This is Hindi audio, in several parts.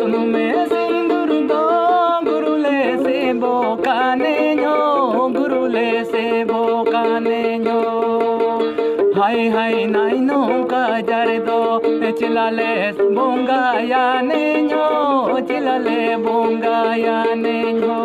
Sunume sindur do gurule se bokane nyo, gurule se bokane nyo. Hai hai nai nongka jare do chilale bonga ya ne nyo, chilale bonga ya ne nyo.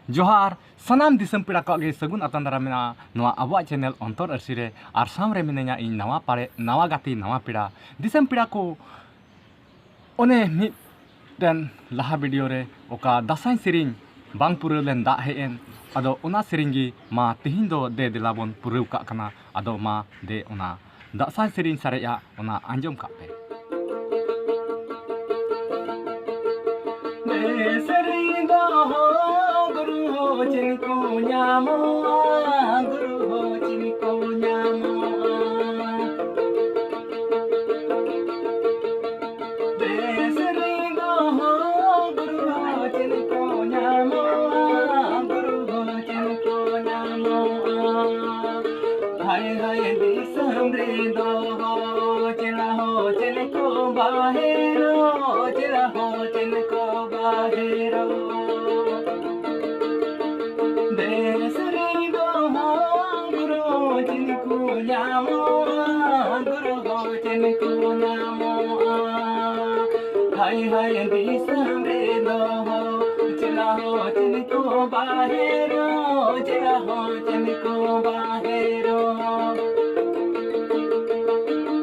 जोहार सनाम दिसम पिड़ा को गे सगुन अतन दारा मेना नवा आबुआ चैनल अंतर अरसी रे आर सामरे मिनेया इन नवा पारे नवा गाती नवा पिड़ा दिसम पिड़ा को ओने मिटन लाहा वीडियो रे ओका दासाई सिरिंग बांग पुरलेन दा हेन अदो ओना सिरिंगी मा तिहिन दो दे दिलाबन पुरउ का कना अदो मा दे ओना दासाई सिरिंग सारेया ओना आंजम का पे दे सिरिंग दो जिनको न्यामो गुरु हो जिनको न्यामो देसरी गो हो गुरु हो जिनको न्यामो गुरु हो जिनको न्यामो हाय हाय दिसम रे दो हो चिला हो जिनको बाहेरो चिला हो जिनको बाहेरो देसरी गो हो गुरु हो जिनको न्यामो गुरु हो जिनको न्यामो हाय हाय दिसम रे दो हो चिला हो जिनको बाहेरो चिला हो जिनको बाहेरो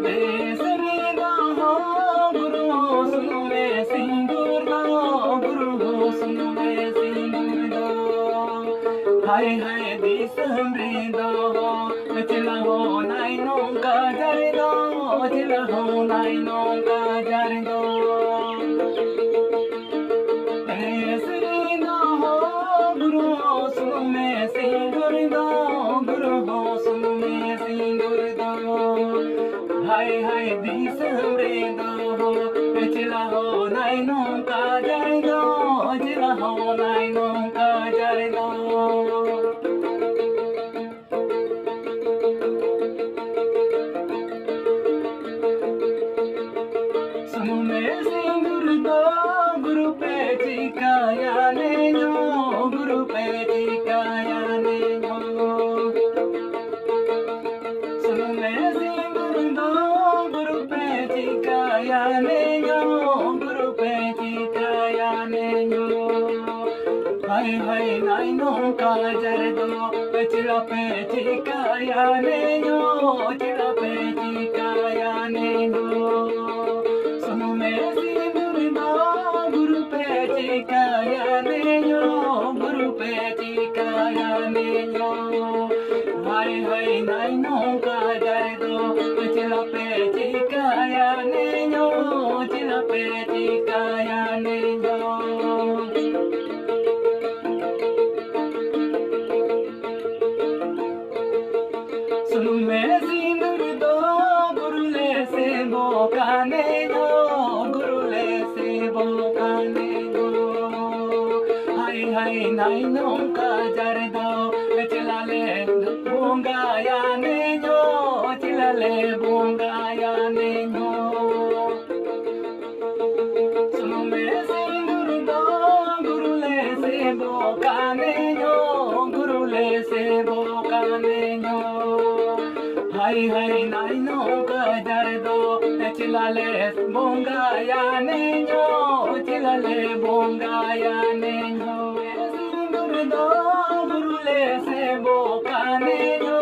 देसरी गो हो गुरु हो सुनु में सिंदूर दो गुरु हो सुनु में सिंदूर दो हाय हाय दिसम रे दो चिला हो नाई नोंका जारे दो चिला हो नाई नोंका जारे दो देसरी दो हो गुरु हो सुनु में सिंदूर दो गुरु हो सुनु में सिंदूर दो हाय हाय दिसम रे दो चिला हो नाई नोंका जारे दो चिला हो नाई नोंका जारे दो गुरु पे चिकाया ने नो गुरु पे चिकाया ने नो सुनो मैं सिंदूर दो गुरु पे चिकाया ने नो गुरु पे चिकाया ने नो हाय हाय नाई नो का जर दो चिला पे चिकाया ने नो चिला पे चिकाया ने नो सुनो मैं चिकाया ने नो गुरु पे चिकाया ने नो हाय हाय नाई नो का जर दो चिला पे चिकाया ने नो चिला पे चिकाया ने नो सुनु में सिंदूर दो गुरुले से बोकाने दो गुरुले से बोकाने हाय नाई नोंका जर दो चिलाले बोंगा या ने जो चिलाले बोंगा या ने जो सुनो में सिंदूर दो गुरुले से बोकाने जो गुरुले से बोकाने जो हाय हाय नाई नोंका जर दो चिलाले बोंगा या ने जो चिलाले बोंगा या ने जो दो गुरुले से बोकाने जो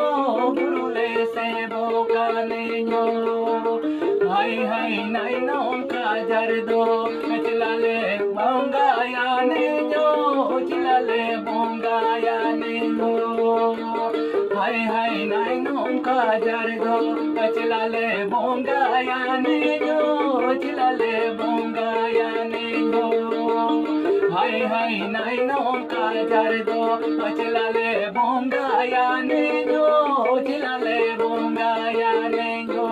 गुरुले से बोकाने जो हाय हाय नाई नोंका जर दो चिलाले बोंगा या ने जो चिलाले बोंगा या ने जो हाय हाय नाई नोंका जर दो चिलाले बोंगा या ने जो चिलाले बोंगा या ने जो हाय हाय नाई नोंका जर दो चिलाले बोंगा या ने जो चिलाले बोंगा या ने जो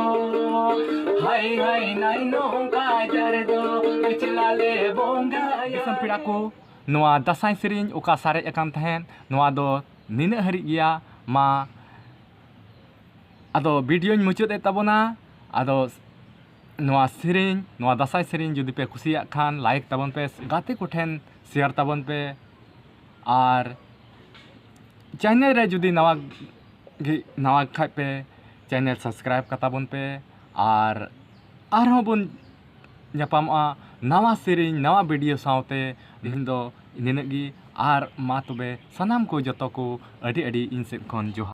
हाय हाय नाई नोंका जर दो चिलाले बोंगा या पिड़ा को नवा दासाई सिरिंग ओका सारे अकान तहन नवा दो निने हरि गया मा आदो वीडियो मुचाद ताबोना आदो नवा सेरिंग नवा दासाई सेरिंग जुदी पे कुसिया खान लाइक ताबन पे गाते कोठेन शेयर ताबन पे और चैनल रे जुदी नवा खाय पे चैनल सब्सक्राइब कताबन पे और बन नापामा नवा सेरिंग नवा वीडियो सावते दिन दो निनगी और मा तबे सनाम को जतो को अडी अडी इन सेट खन जोहार।